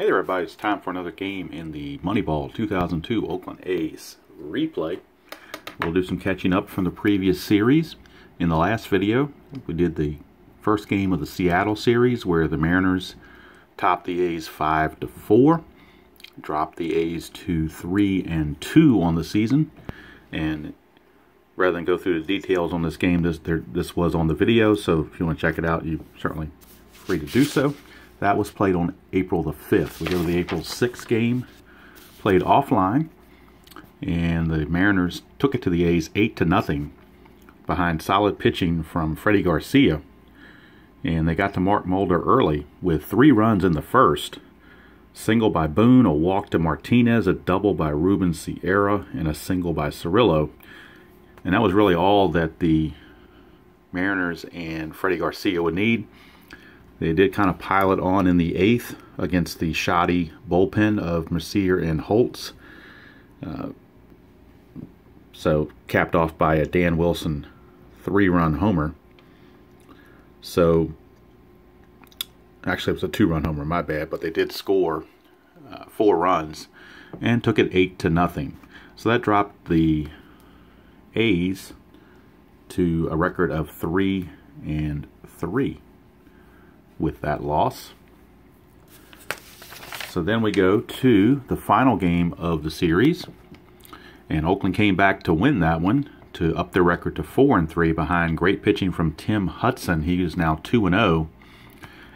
Hey there everybody, it's time for another game in the Moneyball 2002 Oakland A's replay. We'll do some catching up from the previous series. In the last video, we did the first game of the Seattle series where the Mariners topped the A's 5-4, dropped the A's to 3-2 on the season. And rather than go through the details on this game, this was on the video, so if you want to check it out, you're certainly free to do so. That was played on April the 5th. We go to the April 6th game, played offline, and the Mariners took it to the A's 8-0 behind solid pitching from Freddie Garcia. And they got to Mark Mulder early with 3 runs in the first. Single by Boone, a walk to Martinez, a double by Ruben Sierra, and a single by Cirillo. And that was really all that the Mariners and Freddie Garcia would need. They did kind of pile it on in the 8th against the shoddy bullpen of Mercier and Holtz. So capped off by a Dan Wilson 3-run homer. So actually it was a 2-run homer, my bad, but they did score 4 runs and took it 8-0. So that dropped the A's to a record of 3-3 with that loss. So then we go to the final game of the series, and Oakland came back to win that one to up their record to 4-3 behind great pitching from Tim Hudson. He is now 2-0,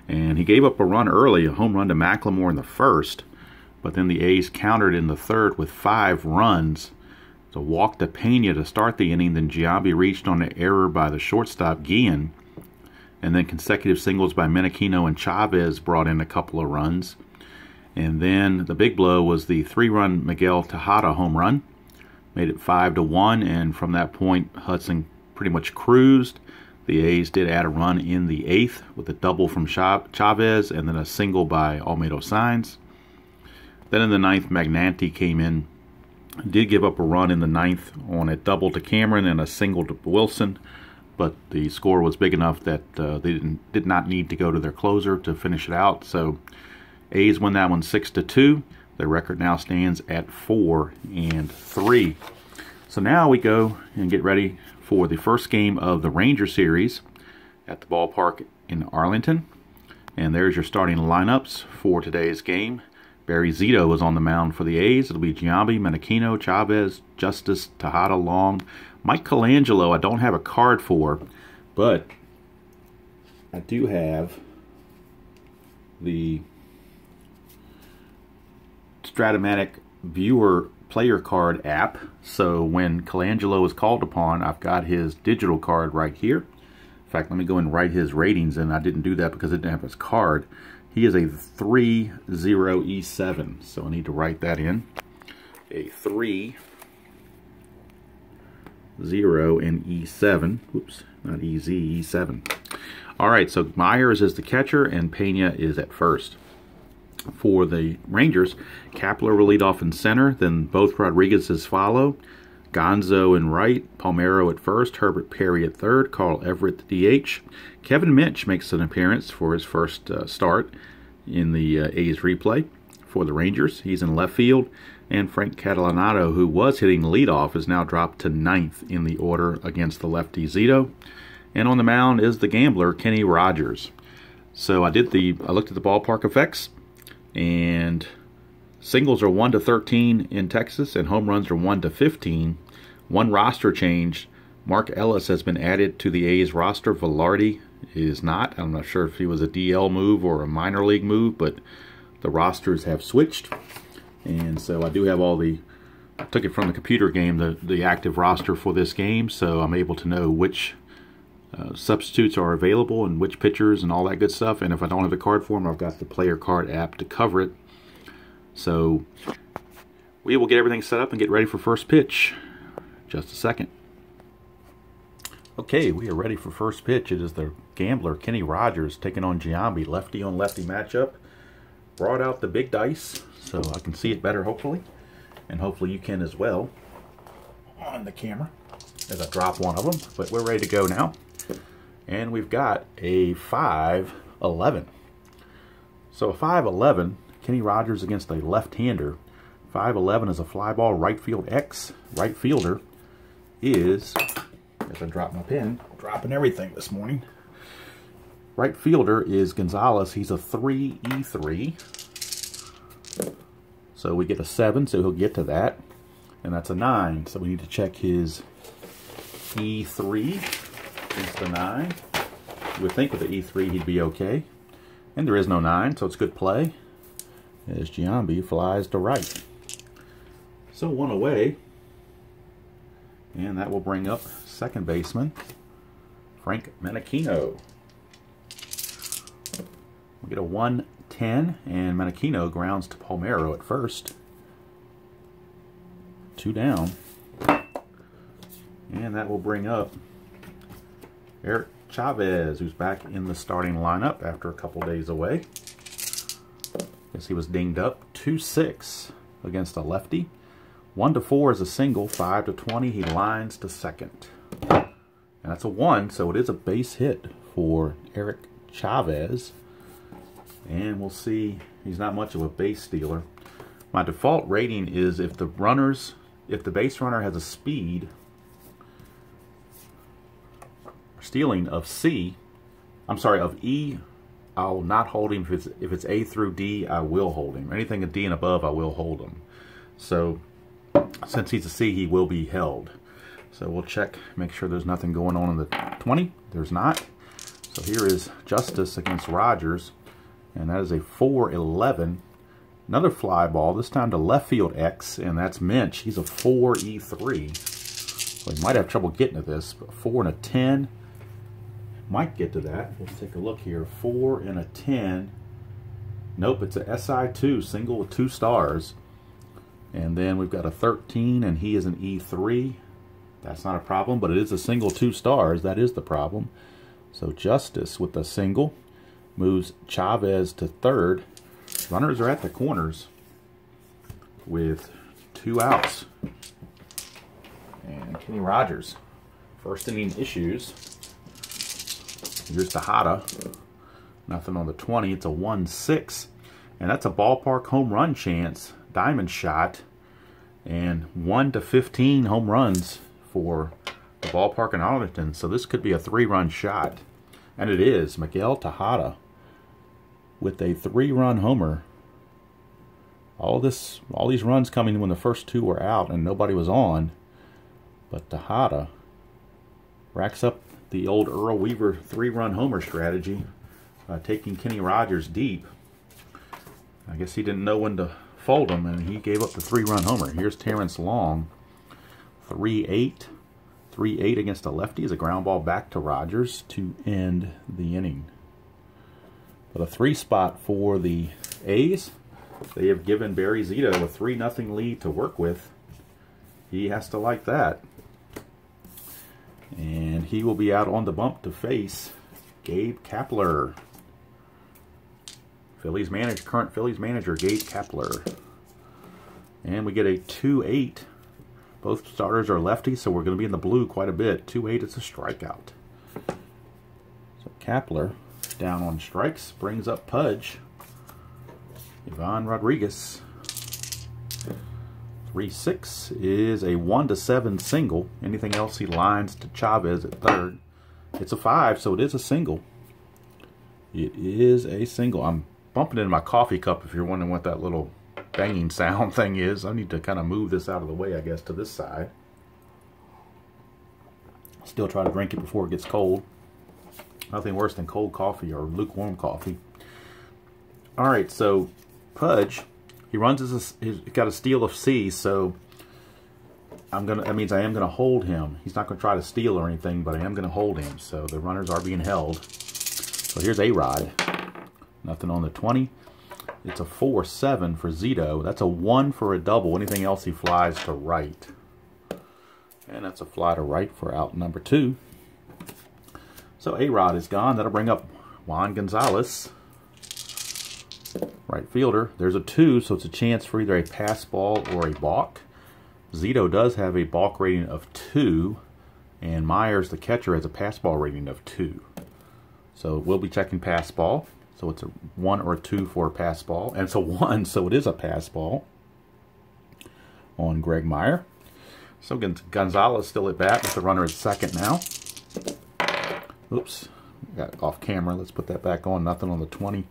and he gave up a run early, a home run to McLemore in the first, but then the A's countered in the third with 5 runs. It's a walk to Pena to start the inning, then Giambi reached on an error by the shortstop Guillen, and then consecutive singles by Menachino and Chavez brought in a couple of runs. And then the big blow was the 3-run Miguel Tejada home run. Made it 5-1, and from that point, Hudson pretty much cruised. The A's did add a run in the 8th with a double from Chavez and then a single by Almeida Sainz. Then in the 9th, Magnanti came in. Did give up a run in the 9th on a double to Cameron and a single to Wilson, but the score was big enough that they did not need to go to their closer to finish it out. So A's win that one 6-2. Their record now stands at 4-3. So now we go and get ready for the first game of the Ranger series at the ballpark in Arlington. And there's your starting lineups for today's game. Barry Zito is on the mound for the A's. It'll be Giambi, Menachino, Chavez, Justice, Tejada, Long. Mike Colangelo I don't have a card for, but I do have the Strat-o-matic viewer player card app. So when Colangelo is called upon, I've got his digital card right here. In fact, let me go and write his ratings, and I didn't do that because I didn't have his card. He is a 3-0-E7, so I need to write that in. A 3-0 and E7. Oops, not EZ, E7. All right, so Myers is the catcher and Pena is at first. For the Rangers, Kapler will lead off in center, then both Rodriguez's follow. Gonzo in right, Palmeiro at first, Herbert Perry at third, Carl Everett the DH. Kevin Minch makes an appearance for his first start in the A's replay for the Rangers. He's in left field, and Frank Catalanato, who was hitting leadoff, is now dropped to 9th in the order against the lefty Zito. And on the mound is the gambler, Kenny Rogers. So I looked at the ballpark effects, and singles are 1-13 in Texas, and home runs are 1-15. One roster change. Mark Ellis has been added to the A's roster. Velarde is not. I'm not sure if he was a DL move or a minor league move, but the rosters have switched. And so I do have I took it from the computer game, the active roster for this game, so I'm able to know which substitutes are available and which pitchers and all that good stuff. And if I don't have the card for them, I've got the player card app to cover it. So we will get everything set up and get ready for first pitch. Just a second. Okay, we are ready for first pitch. It is the gambler, Kenny Rogers, taking on Giambi. Lefty on lefty matchup. Brought out the big dice so I can see it better, hopefully. And hopefully you can as well on the camera as I drop one of them. But we're ready to go now. And we've got a 5-11. So a 5-11 Kenny Rogers against a left-hander. 5'11" is a fly ball, right field X. Right fielder is, as I dropped my pen, dropping everything this morning. Right fielder is Gonzalez. He's a 3E3. So we get a 7, so he'll get to that. And that's a 9. So we need to check his E3 against the 9. You would think with the E3 he'd be okay. And there is no 9, so it's good play. As Giambi flies to right. So 1 away. And that will bring up second baseman Frank Menechino. We'll get a 1-10, and Menechino grounds to Palmeiro at first. 2 down. And that will bring up Eric Chavez, who's back in the starting lineup after a couple days away. Guess he was dinged up. 2-6 against a lefty. 1-4 is a single. 5-20, he lines to second. And that's a 1, so it is a base hit for Eric Chavez. And we'll see, he's not much of a base stealer. My default rating is if the base runner has a speed stealing of of E, I'll not hold him. If it's A through D, I will hold him. Anything a D and above, I will hold him. So since he's a C, he will be held. So we'll check, make sure there's nothing going on in the 20. There's not. So here is Justice against Rogers, and that is a 4-11. Another fly ball, this time to left field X, and that's Minch. He's a 4E3. So he might have trouble getting to this, but 4 and a 10. Might get to that. Let's take a look here. 4 and a 10. Nope, it's a SI2, single with 2 stars. And then we've got a 13, and he is an E3. That's not a problem, but it is a single 2 stars. That is the problem. So Justice with the single moves Chavez to third. Runners are at the corners with 2 outs. And Kenny Rogers, first inning issues. Here's Tejada. Nothing on the 20. It's a 1-6. And that's a ballpark home run chance. Diamond shot. And 1-15 home runs for the ballpark in Arlington. So this could be a 3-run shot. And it is. Miguel Tejada with a 3-run homer. All these runs coming when the first 2 were out and nobody was on. But Tejada racks up the old Earl Weaver 3-run homer strategy, taking Kenny Rogers deep. I guess he didn't know when to fold him, and he gave up the 3-run homer. Here's Terrence Long, 3-8. 3-8 against a lefty is a ground ball back to Rogers to end the inning. But a 3 spot for the A's. They have given Barry Zito a 3-0 lead to work with. He has to like that. And he will be out on the bump to face Gabe Kapler. Current Phillies manager, Gabe Kapler. And we get a 2-8. Both starters are lefties, so we're going to be in the blue quite a bit. 2-8 is a strikeout. So Kapler down on strikes, brings up Pudge. Ivan Rodriguez. 3-6 is a 1-7 single. Anything else, he lines to Chavez at third. It's a 5, so it is a single. It is a single. I'm bumping into my coffee cup if you're wondering what that little banging sound thing is. I need to kind of move this out of the way, I guess, to this side. Still try to drink it before it gets cold. Nothing worse than cold coffee or lukewarm coffee. All right, so Pudge, he runs he's got a steal of C, so that means I am gonna hold him. He's not gonna try to steal or anything, but I am gonna hold him. So the runners are being held. So here's A-Rod. Nothing on the 20. It's a 4-7 for Zito. That's a 1 for a double. Anything else, he flies to right. And that's a fly to right for out number 2. So A-Rod is gone. That'll bring up Juan Gonzalez. Right fielder. There's a 2, so it's a chance for either a pass ball or a balk. Zito does have a balk rating of 2, and Myers, the catcher, has a pass ball rating of 2. So we'll be checking pass ball. So it's a 1 or a 2 for a pass ball. And it's a 1, so it is a pass ball on Greg Meyer. So Gonzalez still at bat with the runner at second now. Oops, got off camera. Let's put that back on. Nothing on the 20.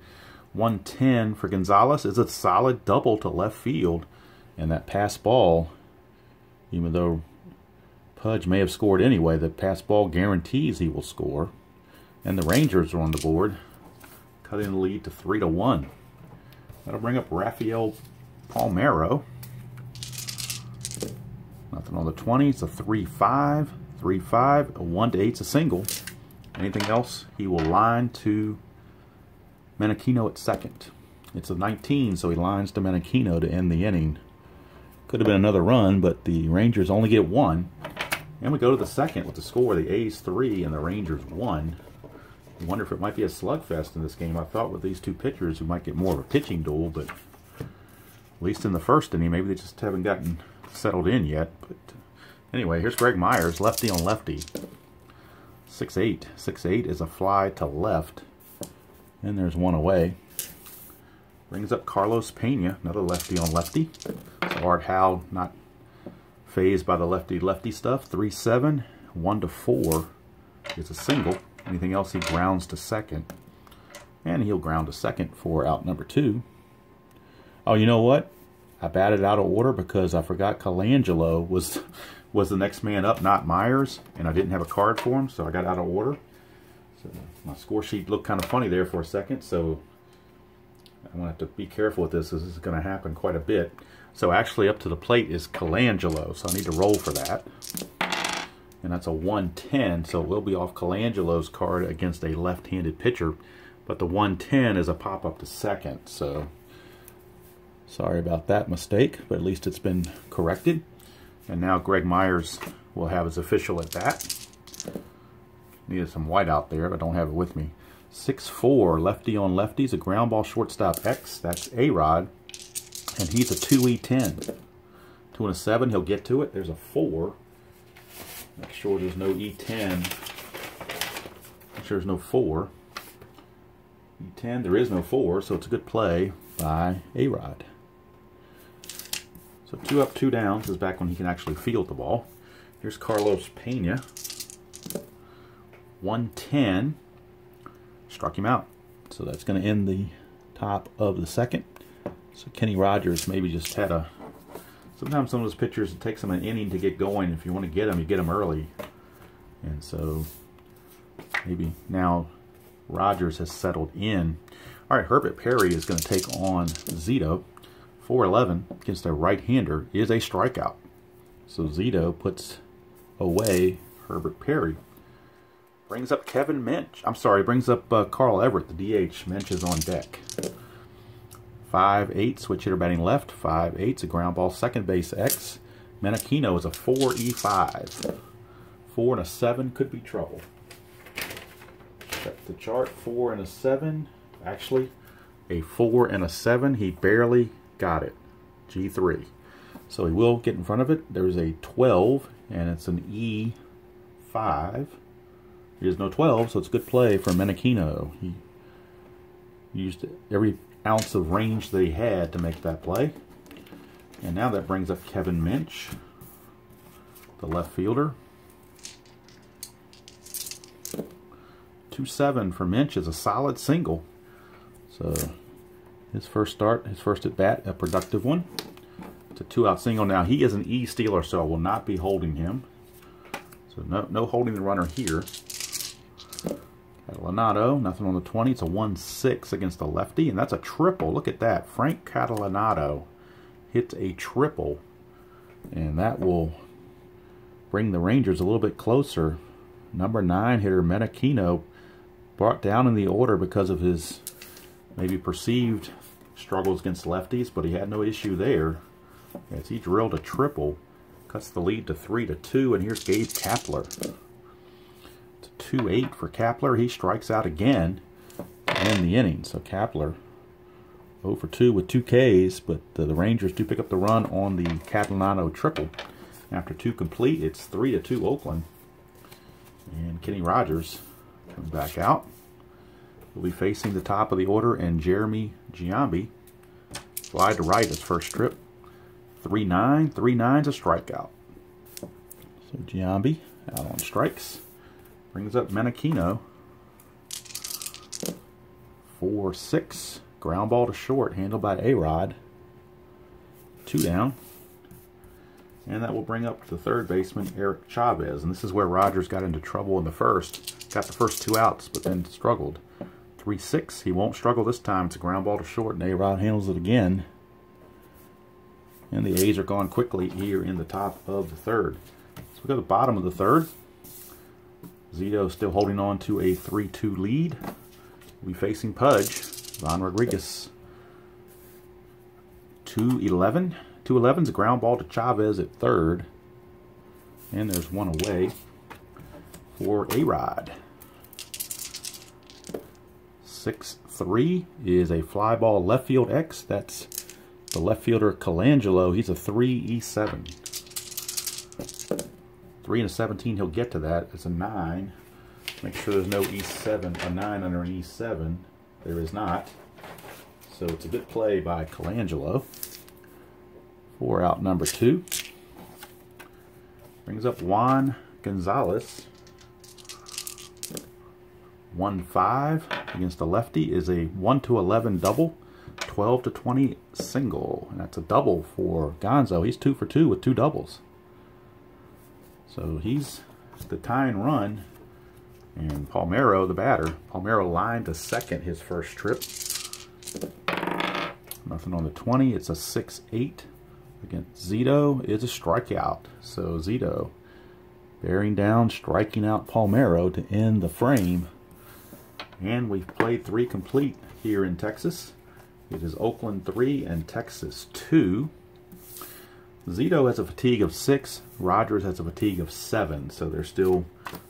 110 for Gonzalez is a solid double to left field. And that pass ball, even though Pudge may have scored anyway, the pass ball guarantees he will score. And the Rangers are on the board, cutting the lead to 3-1. That'll bring up Rafael Palmeiro. Nothing on the 20. It's a 3-5. 3-5. A 1-8 is a single. Anything else, he will line to Menachino at second. It's a 19, so he lines to Menachino to end the inning. Could have been another run, but the Rangers only get 1. And we go to the second with the score. The A's 3 and the Rangers 1. I wonder if it might be a slugfest in this game. I thought with these two pitchers we might get more of a pitching duel, but at least in the first inning, maybe they just haven't gotten settled in yet. But anyway, here's Greg Myers, lefty on lefty. 6-8. 6-8 is a fly to left. And there's one away. Brings up Carlos Pena, another lefty on lefty. So Art Howe not phased by the lefty-lefty stuff. 3-7. 1-4 is a single. Anything else, he grounds to second. And he'll ground to second for out number 2. Oh, you know what? I batted out of order because I forgot Colangelo was the next man up, not Myers. And I didn't have a card for him, so I got out of order. So my score sheet looked kind of funny there for a second. So I'm going to have to be careful with this. This is going to happen quite a bit. So actually up to the plate is Colangelo. So I need to roll for that. And that's a 110, so it will be off Colangelo's card against a left-handed pitcher. But the 110 is a pop-up to second, so sorry about that mistake, but at least it's been corrected. And now Greg Myers will have his official at bat. Needed some white out there, but don't have it with me. 6-4, lefty on lefties, a ground ball shortstop X. That's A-Rod, and he's a 2E10. 2 and a 7, he'll get to it. There's a 4. Make sure there's no E10. Make sure there's no 4. E10, there is no 4, so it's a good play by A-Rod. So 2 up, 2 down. This is back when he can actually field the ball. Here's Carlos Pena. 110. Struck him out. So that's going to end the top of the second. So Kenny Rogers maybe just had a... Sometimes some of those pitchers, it takes them an inning to get going. If you want to get them, you get them early. And so maybe now Rogers has settled in. All right, Herbert Perry is going to take on Zito. 4-11 against a right-hander is a strikeout. So Zito puts away Herbert Perry. Brings up Kevin Minch. I'm sorry, brings up Carl Everett, the DH. Minch is on deck. 5-8, switch hitter batting left. 5-8's a ground ball, second base X. Menachino is a 4E5. 4 and a 7 could be trouble. Check the chart. 4 and a 7. Actually, a 4 and a 7. He barely got it. G3. So he will get in front of it. There's a 12, and it's an E5. There's no 12, so it's a good play for Menachino. He used every ounce of range that he had to make that play. And now that brings up Kevin Minch, the left fielder. 2-7 for Minch is a solid single. So his first start, his first at bat, a productive one. It's a 2-out single. Now he is an E stealer, so I will not be holding him. So no holding the runner here. Catalanato, nothing on the 20. It's a 1-6 against a lefty, and that's a triple. Look at that. Frank Catalanato hits a triple, and that will bring the Rangers a little bit closer. Number 9 hitter Menachino brought down in the order because of his maybe perceived struggles against lefties, but he had no issue there as he drilled a triple. Cuts the lead to 3-2, and here's Gabe Kapler. 2-8 for Kapler. He strikes out again in the inning. So Kapler 0 for 2 with 2 Ks, but the Rangers do pick up the run on the Catalano triple. After 2 complete, it's 3-2 Oakland. And Kenny Rogers comes back out. will be facing the top of the order, and Jeremy Giambi fly to right his first trip. 3-9. 3-9's a strikeout. So Giambi out on strikes. Brings up Menachino. 4-6. Ground ball to short, handled by A-Rod. 2 down. And that will bring up the third baseman, Eric Chavez. And this is where Rogers got into trouble in the first. Got the first 2 outs, but then struggled. 3-6. He won't struggle this time. It's a ground ball to short, and A-Rod handles it again. And the A's are gone quickly here in the top of the third. So we go to the bottom of the third. Zito still holding on to a 3-2 lead. We'll be facing Pudge, Ron Rodriguez. 2-11. 2-11's a ground ball to Chavez at third. And there's one away for A-Rod. 6-3 is a fly ball left field X. That's the left fielder Colangelo. He's a 3-E7. 3-17, he'll get to that. It's a 9. Make sure there's no E7, a 9 under an E7. There is not. So it's a good play by Colangelo. 4 out number 2. Brings up Juan Gonzalez. 1-5 against the lefty is a 1-11 double. 12-20 single. And that's a double for Gonzo. He's 2 for 2 with 2 doubles. So he's the tying run. And Palmeiro, the batter. Palmeiro lined to second his first trip. Nothing on the 20. It's a 6-8 against Zito. Is a strikeout. So Zito bearing down, striking out Palmeiro to end the frame. And we've played 3 complete here in Texas. It is Oakland 3 and Texas 2. Zito has a fatigue of 6. Rogers has a fatigue of 7. So they're still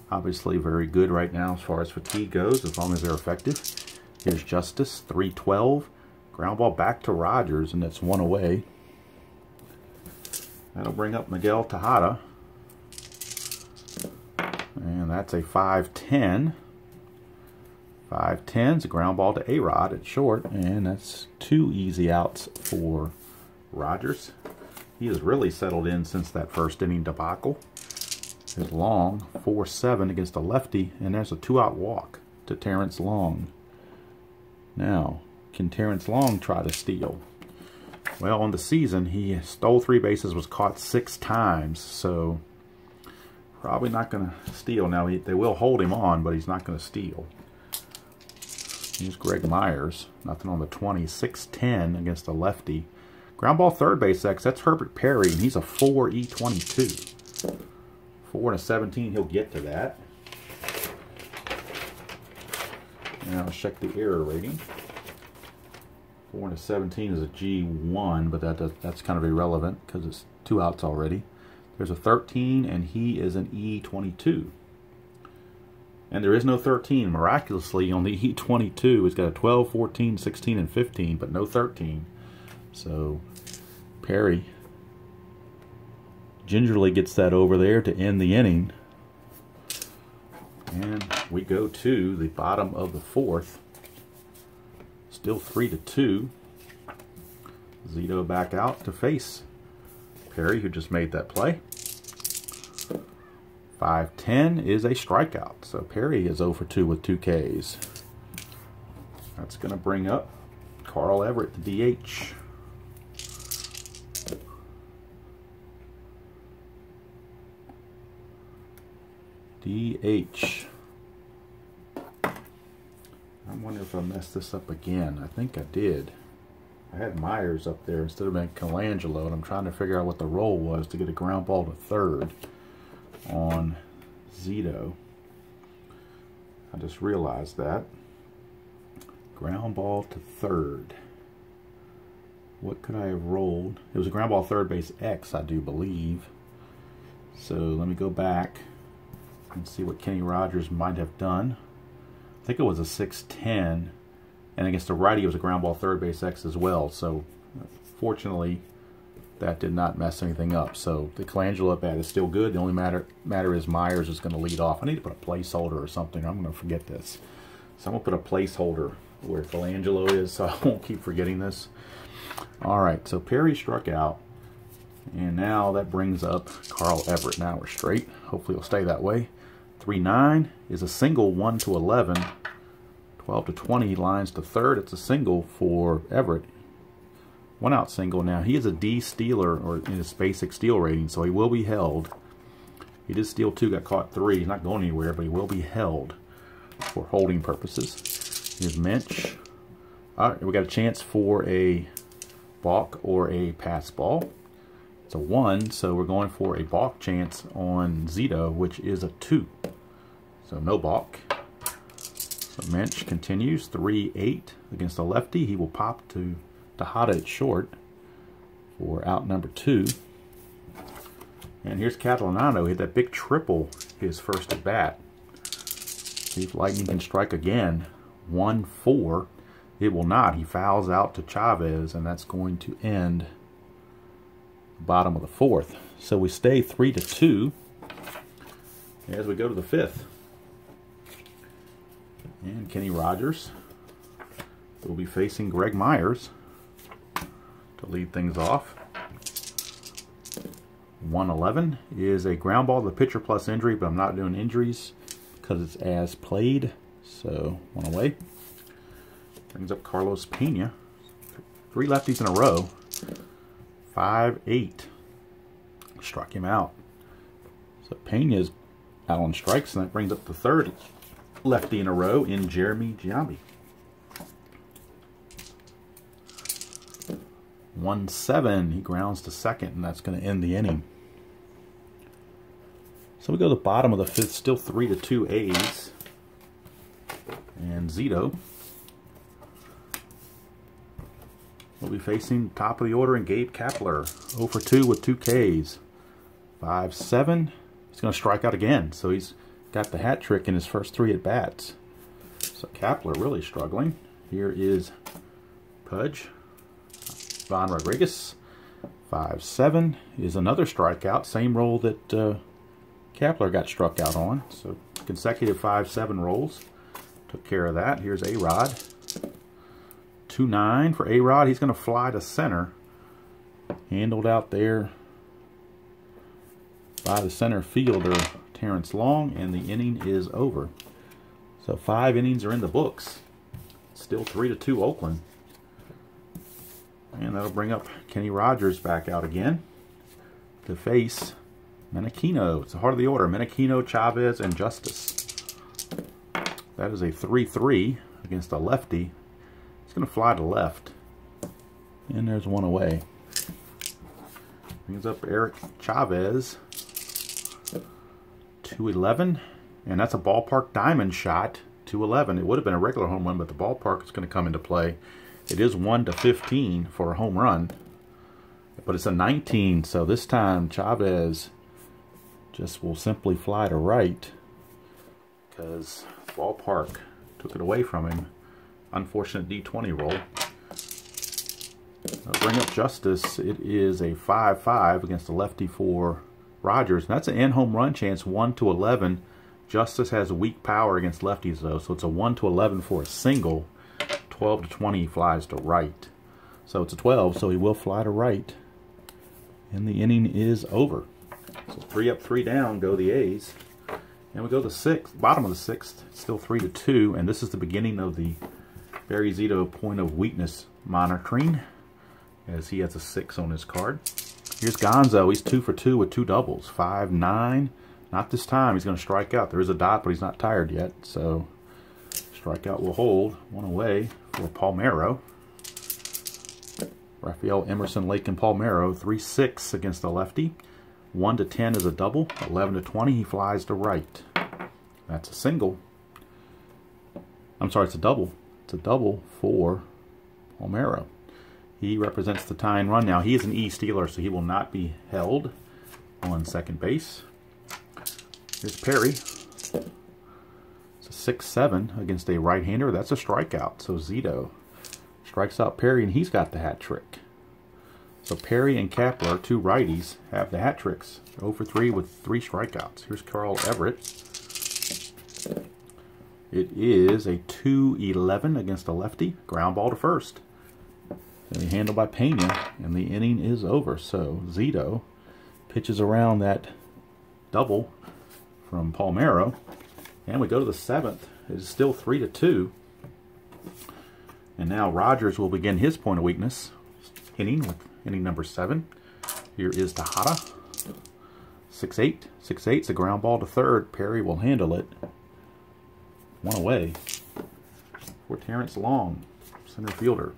obviously very good right now as far as fatigue goes, as long as they're effective. Here's Justice, 3-12. Ground ball back to Rogers, and that's 1 away. That'll bring up Miguel Tejada. And that's a 5-10. 5-10's a ground ball to A-Rod at short, and that's 2 easy outs for Rogers. He has really settled in since that first inning debacle. There's Long, 4-7 against a lefty, and there's a 2-out walk to Terrence Long. Now, can Terrence Long try to steal? Well, on the season, he stole 3 bases, was caught 6 times, so probably not going to steal. Now, they will hold him on, but he's not going to steal. Here's Greg Myers, nothing on the 20, 6-10 against a lefty. Ground ball third base X, that's Herbert Perry, and he's a 4-E22. 4-17, he'll get to that. Now let's check the error rating. 4-17 is a G1, but that's kind of irrelevant because it's 2 outs already. There's a 13, and he is an E22. And there is no 13. Miraculously, on the E22, it's got a 12, 14, 16, and 15, but no 13. So Perry gingerly gets that over there to end the inning. And we go to the bottom of the 4th. Still 3-2. Zito back out to face Perry, who just made that play. 5-10 is a strikeout. So Perry is 0 for 2 with 2 Ks. That's going to bring up Carl Everett, the DH. DH. I wonder if I messed this up again. I think I did. I had Myers up there instead of being Colangelo, and I'm trying to figure out what the role was to get a ground ball to third on Zito. I just realized that. Ground ball to third. What could I have rolled? It was a ground ball third base X, I do believe. So let me go back and see what Kenny Rogers might have done. I think it was a 6-10, and against the righty it was a ground ball third base X as well. So fortunately that did not mess anything up. So the Colangelo at bat is still good. The only matter is Myers is going to lead off. I need to put a placeholder or something. I'm going to forget this. So I'm going to put a placeholder where Colangelo is so I won't keep forgetting this. Alright, so Perry struck out. And now that brings up Carl Everett. Now we're straight. Hopefully it'll stay that way. 3-9 is a single 1 to 11. 12 to 20 lines to third. It's a single for Everett. One out single. Now he is a D stealer, or in his basic steal rating, so he will be held. He did steal 2, got caught 3. He's not going anywhere, but he will be held for holding purposes. Here's Minch. Alright, we got a chance for a balk or a pass ball. It's a 1, so we're going for a balk chance on Zito, which is a 2. So no balk. So Minch continues. 3-8 against the lefty. He will pop to Tejada at short for out number 2. And here's Catalanado. He had that big triple his first at bat. See if Lightning can strike again. 1-4. It will not. He fouls out to Chavez, and that's going to end the bottom of the 4th. So we stay 3-2 as we go to the 5th. And Kenny Rogers will be facing Greg Myers to lead things off. 1-11 is a ground ball to the pitcher plus injury, but I'm not doing injuries because it's as played. So 1 away. Brings up Carlos Pena. 3 lefties in a row. 5-8. Struck him out. So Pena's out on strikes, and that brings up the 3rd lefty in a row in Jeremy Giambi. 1-7. He grounds to second, and that's going to end the inning. So we go to the bottom of the 5th, still 3-2 A's. And Zito will be facing top of the order in Gabe Kapler. 0 for 2 with 2 Ks. 5-7. He's going to strike out again. So he's got the hat trick in his first 3 at bats. So Kapler really struggling. Here is Pudge. Von Rodriguez. 5-7 is another strikeout. Same roll that Kapler got struck out on. So consecutive 5-7 rolls. Took care of that. Here's A-Rod. 2-9 for A-Rod. He's going to fly to center. Handled out there by the center fielder, Terrence Long, and the inning is over. So 5 innings are in the books. Still 3-2 Oakland. And that'll bring up Kenny Rogers back out again to face Menachino. It's the heart of the order. Menachino, Chavez, and Justice. That is a 3-3 against a lefty. It's going to fly to left. And there's 1 away. Brings up Eric Chavez. 2-11. And that's a ballpark diamond shot. 2-11. It would have been a regular home run, but the ballpark is going to come into play. It is 1-15 for a home run. But it's a 19, so this time Chavez just will simply fly to right because ballpark took it away from him. Unfortunate D20 roll. I'll bring up Justice. It is a 5-5 against the lefty for Rogers. And that's an in-home run chance, 1-11. Justice has weak power against lefties, though, so it's a 1-11 for a single. 12-20, he flies to right. So it's a 12, so he will fly to right. And the inning is over. So 3 up, 3 down go the A's. And we go to the 6th, bottom of the 6th. It's still 3-2, and this is the beginning of the Barry Zito point of weakness monitoring, as he has a 6 on his card. Here's Gonzo. He's 2 for 2 with 2 doubles. 5-9. Not this time. He's going to strike out. There is a dot, but he's not tired yet. So strikeout will hold. 1 away for Palmeiro. Rafael Emerson, Lake and Palmeiro. 3-6 against the lefty. 1-10 is a double. 11-20, he flies to right. That's a single. I'm sorry, it's a double. It's a double for Palmeiro. He represents the tying run. Now, he is an E stealer, so he will not be held on second base. Here's Perry. It's a 6-7 against a right-hander. That's a strikeout. So Zito strikes out Perry, and he's got the hat trick. So Perry and Kapler, 2 righties, have the hat tricks. 0 for 3 with 3 strikeouts. Here's Carl Everett. It is a 2-11 against a lefty. Ground ball to first. And handled by Pena, and the inning is over. So Zito pitches around that double from Palmeiro, and we go to the 7th. It's still 3-2. And now Rogers will begin his point of weakness inning with inning number 7. Here is Tejada. 6-8. 6-8 is a ground ball to third. Perry will handle it. 1 away for Terrence Long, center fielder.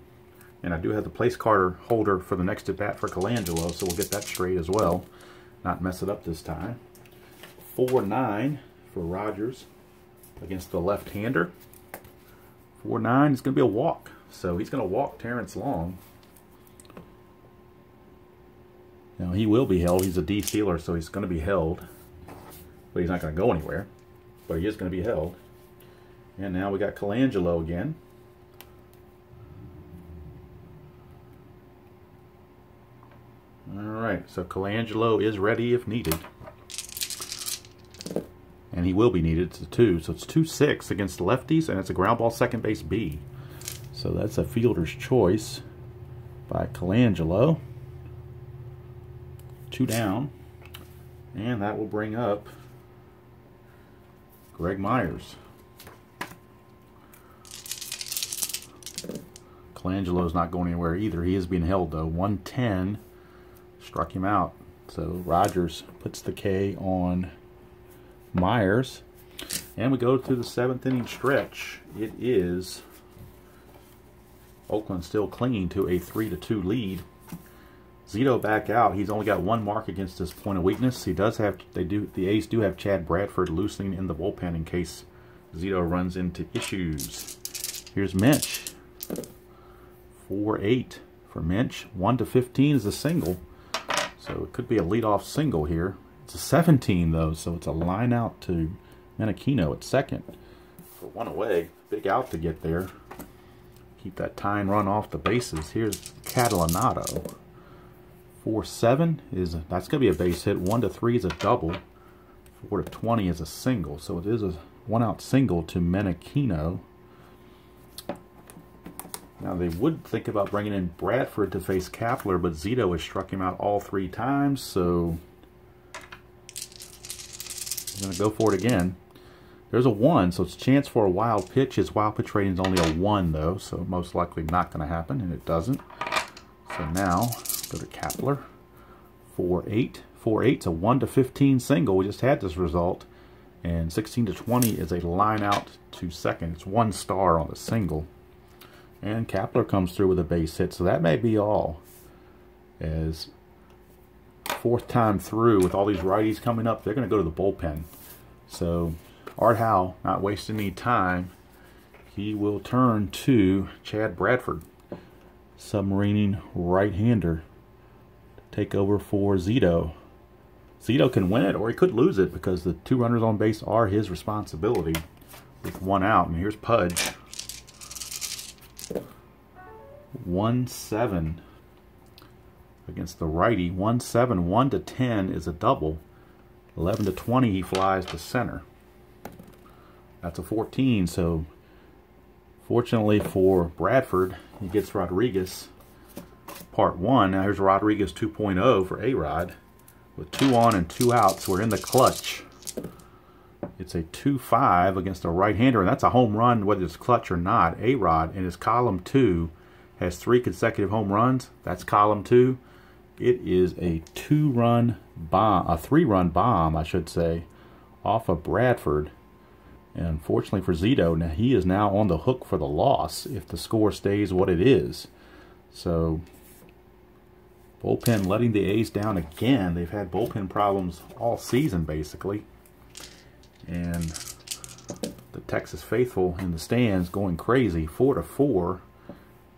And I do have the place card holder for the next at bat for Colangelo, so we'll get that straight as well. Not mess it up this time. 4-9 for Rogers against the left-hander. 4-9 is going to be a walk. So he's going to walk Terrence Long. Now he will be held. He's a D-sealer, so he's going to be held. But he's not going to go anywhere. But he is going to be held. And now we got Colangelo again. Alright, so Colangelo is ready if needed. And he will be needed. It's a 2. So it's 2-6 against the lefties, and it's a ground ball second base B. So that's a fielder's choice by Colangelo. 2 down. And that will bring up Greg Myers. Colangelo's not going anywhere either. He is being held though. 110 struck him out. So Rogers puts the K on Myers. And we go to the 7th inning stretch. It is Oakland still clinging to a 3-2 lead. Zito back out. He's only got 1 mark against his point of weakness. He does have the A's do have Chad Bradford loosening in the bullpen in case Zito runs into issues. Here's Minch. 4-8 for Minch. 1-15 is a single. So it could be a leadoff single here. It's a 17 though, so it's a line out to Menachino at second. For 1 away. Big out to get there. Keep that tying run off the bases. Here's Catalanato. 4-7 is that's going to be a base hit. 1-3 is a double. 4-20 is a single. So it is a 1-out single to Menachino. Now they would think about bringing in Bradford to face Kapler, but Zito has struck him out all 3 times, so I'm going to go for it again. There's a 1, so it's a chance for a wild pitch. His wild pitch rating is only a 1 though, so most likely not going to happen, and it doesn't. So now go to Kapler. 4-8. 4-8's a 1-15 single. We just had this result, and 16-20 is a line out to second. It's 1 star on the single. And Kapler comes through with a base hit, so that may be all. As 4th time through with all these righties coming up, they're going to go to the bullpen. So Art Howe, not wasting any time, he will turn to Chad Bradford, submarining right-hander, to take over for Zito. Zito can win it, or he could lose it, because the 2 runners on base are his responsibility with 1 out. And here's Pudge. 1-7 against the righty. 1-7. 1-10 is a double. 11-20 he flies to center. That's a 14. So fortunately for Bradford, he gets Rodriguez part 1. Now here's Rodriguez 2.0 for A-Rod. With 2 on and 2 outs, we're in the clutch. It's a 2-5 against a right-hander, and that's a home run whether it's clutch or not. A-Rod in his column 2 has 3 consecutive home runs. That's column 2. It is a 2-run bomb, a 3-run bomb, I should say, off of Bradford. And unfortunately for Zito, now he is now on the hook for the loss if the score stays what it is. So bullpen letting the A's down again. They've had bullpen problems all season basically. And the Texas faithful in the stands going crazy. 4-4.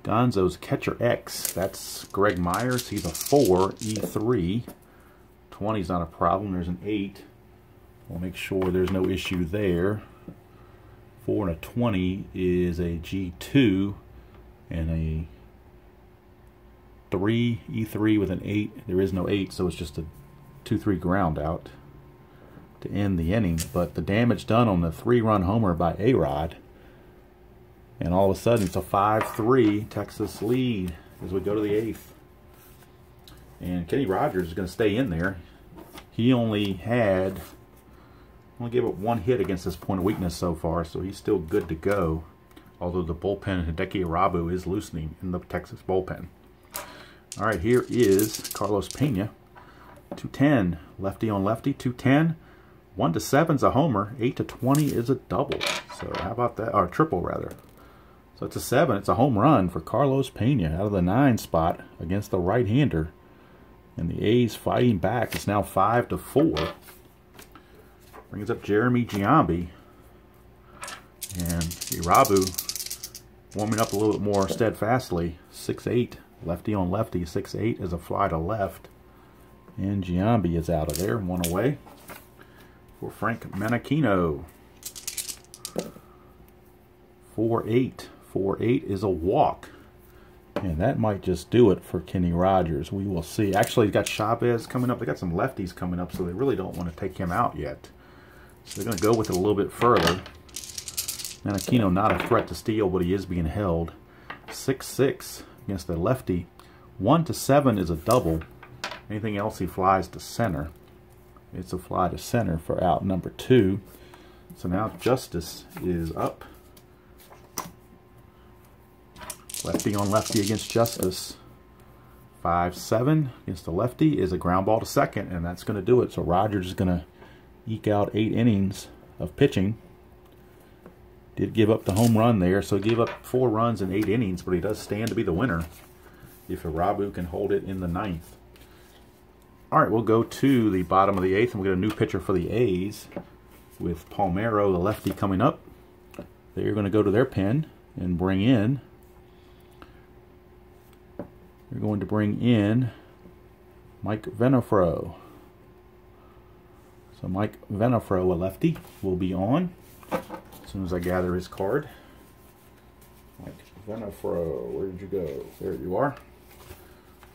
Gonzo's catcher X. That's Greg Myers. He's a 4, E3. 20's not a problem. There's an 8. We'll make sure there's no issue there. 4 and a 20 is a G2. And a 3, E3 with an 8. There is no 8, so it's just a 2-3 ground out. to end the inning. But the damage done on the 3-run homer by A-Rod. And all of a sudden, it's a 5-3 Texas lead as we go to the 8th. And Kenny Rogers is going to stay in there. He only gave up 1 hit against this point of weakness so far, so he's still good to go. Although the bullpen, Hideki Arabu, is loosening in the Texas bullpen. All right, here is Carlos Pena. 210, lefty on lefty, 210. 1-7 is a homer, 8-20 is a double. So how about that? Or triple, rather. So it's a 7. It's a home run for Carlos Pena out of the 9 spot against the right-hander. And the A's fighting back. It's now 5-4. Brings up Jeremy Giambi. And Irabu warming up a little bit more steadfastly. 6-8. Lefty on lefty. 6-8 is a fly to left. And Giambi is out of there. 1 away for Frank Menachino. 4-8. 4-8 is a walk. And that might just do it for Kenny Rogers. We will see. Actually, he's got Chavez coming up. They got some lefties coming up, so they really don't want to take him out yet. So they're going to go with it a little bit further. Menachino not a threat to steal, but he is being held. 6-6 against the lefty. 1-7 is a double. Anything else, he flies to center. It's a fly to center for out number 2. So now Justice is up. Lefty on lefty against Justice. 5-7 against the lefty is a ground ball to second, and that's going to do it. So Rogers is going to eke out 8 innings of pitching. Did give up the home run there, so he gave up 4 runs in 8 innings, but he does stand to be the winner if Irabu can hold it in the 9th. All right, we'll go to the bottom of the 8th, and we'll get a new pitcher for the A's with Palmeiro, the lefty, coming up. They're going to go to their pen and bring in. They're going to bring in Mike Venafro. So Mike Venafro, a lefty, will be on as soon as I gather his card. Mike Venafro, where did you go? There you are.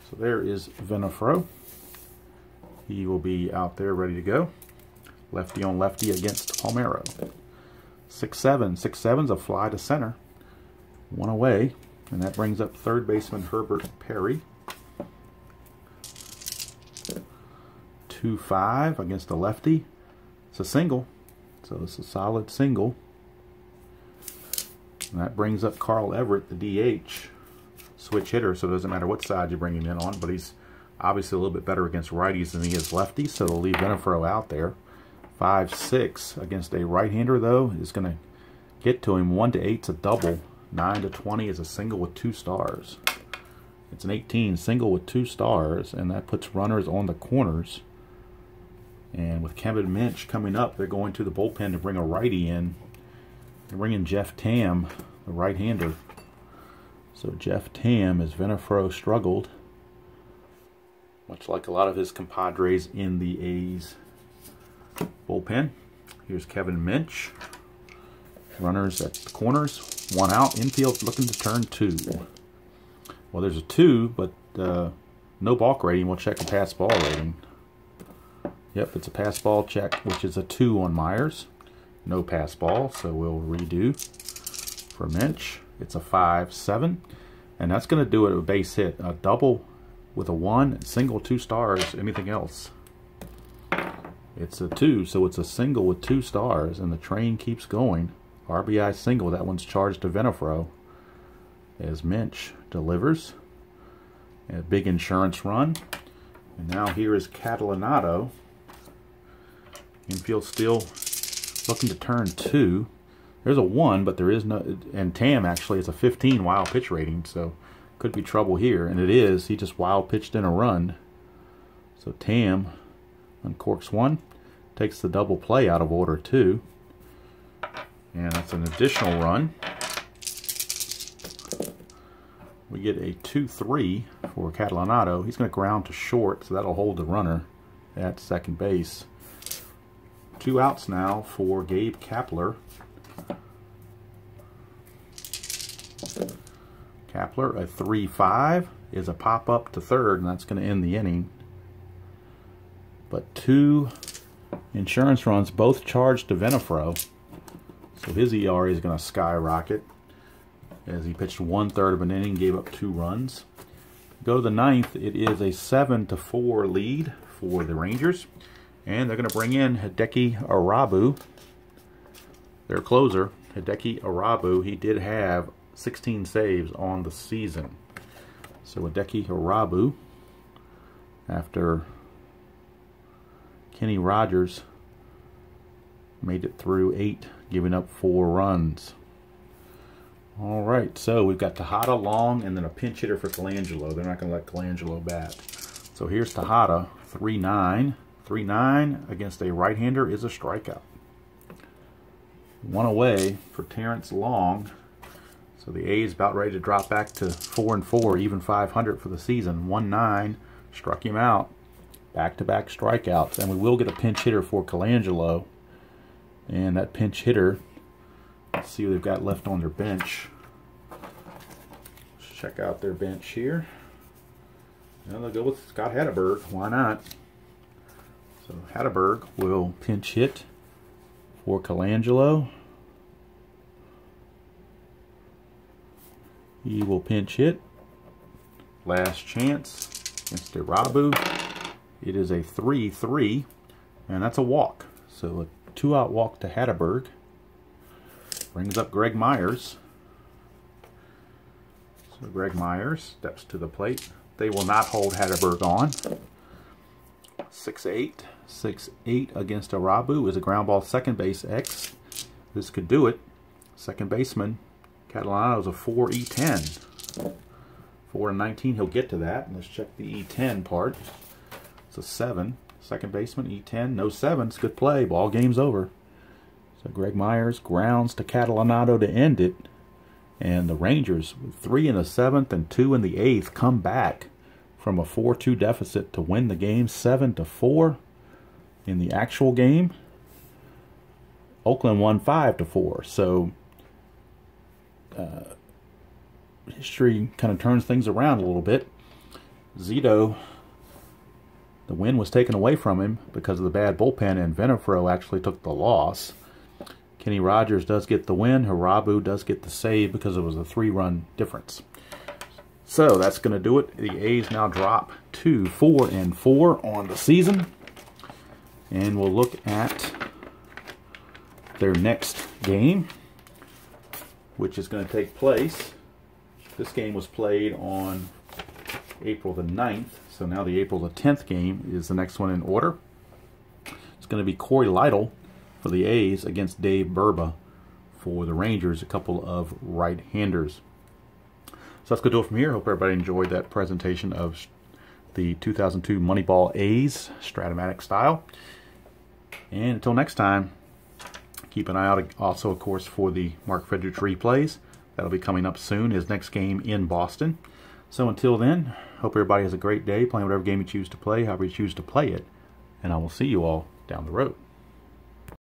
So there is Venafro. He will be out there ready to go. Lefty on lefty against Palmeiro. 6-7. 6-7's a fly to center. 1 away. And that brings up third baseman Herbert Perry. 2-5 against the lefty. It's a single. So it's a solid single. And that brings up Carl Everett, the DH. Switch hitter, so it doesn't matter what side you bring him in on. But he's obviously a little bit better against righties than he is lefties. So they'll leave Venafro out there. 5-6 against a right-hander, though, is going to get to him. 1-8's a double. 9-20 is a single with 2 stars. It's an 18 single with 2 stars, and that puts runners on the corners. And with Kevin Minch coming up, they're going to the bullpen to bring a righty in. They're bringing Jeff Tam, the right-hander. So Jeff Tam, as Venafro struggled, much like a lot of his compadres in the A's bullpen. Here's Kevin Minch. Runners at the corners. 1 out. Infield looking to turn 2. Well, there's a 2, but no balk rating. We'll check the pass ball rating. Yep, it's a pass ball check, which is a 2 on Myers. No pass ball, so we'll redo for Minch. It's a 5-7, and that's going to do it with a base hit. A double with a 1, single 2 stars. Anything else? It's a 2, so it's a single with 2 stars, and the train keeps going. RBI single, that one's charged to Venafro as Minch delivers. A big insurance run. And now here is Catalanato. Infield still looking to turn 2. There's a 1, but there is no, and Tam actually is a 15 wild pitch rating, so could be trouble here. And it is, he just wild pitched in a run. So Tam uncorks 1, takes the double play out of order 2. And that's an additional run. We get a 2-3 for Catalanato. He's going to ground to short, so that'll hold the runner at second base. 2 outs now for Gabe Kapler. Kapler, a 3-5, is a pop-up to third, and that's going to end the inning. But 2 insurance runs, both charged to Venafro. So his ERA is going to skyrocket as he pitched 1/3 of an inning, gave up 2 runs. Go to the 9th, it is a 7-4 lead for the Rangers. And they're going to bring in Hideki Arabu, their closer. Hideki Arabu, he did have 16 saves on the season. So Hideki Arabu, after Kenny Rogers made it through 8, giving up 4 runs. All right, so we've got Tejada, Long, and then a pinch hitter for Colangelo. They're not going to let Colangelo bat. So here's Tejada, 3-9. 3-9 against a right-hander is a strikeout. 1 away for Terrence Long. So the A's about ready to drop back to 4-4, even 500 for the season. 1-9, struck him out. Back-to-back strikeouts. And we will get a pinch hitter for Colangelo. And that pinch hitter, let's see what they've got left on their bench. Let's check out their bench here. And they'll go with Scott Hatteberg. Why not? So Hatteberg will pinch hit for Colangelo. He will pinch hit. Last chance against Arabu. It is a 3-3, and that's a walk. So a 2-out walk to Hatteberg. Brings up Greg Myers. So Greg Myers steps to the plate. They will not hold Hatteberg on. 6-8. 6-8 against Arabu is a ground ball, second base X. This could do it. Second baseman Catalano is a 4 E10. 4-19, he'll get to that. Let's check the E10 part. It's a 7. Second baseman, E10, no 7s. Good play. Ball game's over. So Greg Myers grounds to Catalano to end it. And the Rangers, with 3 in the 7th and 2 in the 8th, come back from a 4-2 deficit to win the game 7-4. In the actual game, Oakland won 5-4. So history kind of turns things around a little bit. Zito, the win was taken away from him because of the bad bullpen, and Venafro actually took the loss. Kenny Rogers does get the win. Arabu does get the save because it was a 3-run difference. So that's going to do it. The A's now drop to 4-4 on the season. And we'll look at their next game, which is going to take place. This game was played on April the 9th. So now the April the 10th game is the next one in order. It's going to be Corey Lytle for the A's against Dave Burba for the Rangers, a couple of right-handers. So let's go do it from here. Hope everybody enjoyed that presentation of the 2002 Moneyball A's Strat-o-matic style. And until next time, keep an eye out also, of course, for the Mark Fedrich replays. That'll be coming up soon, his next game in Boston. So until then, hope everybody has a great day playing whatever game you choose to play, however you choose to play it. And I will see you all down the road.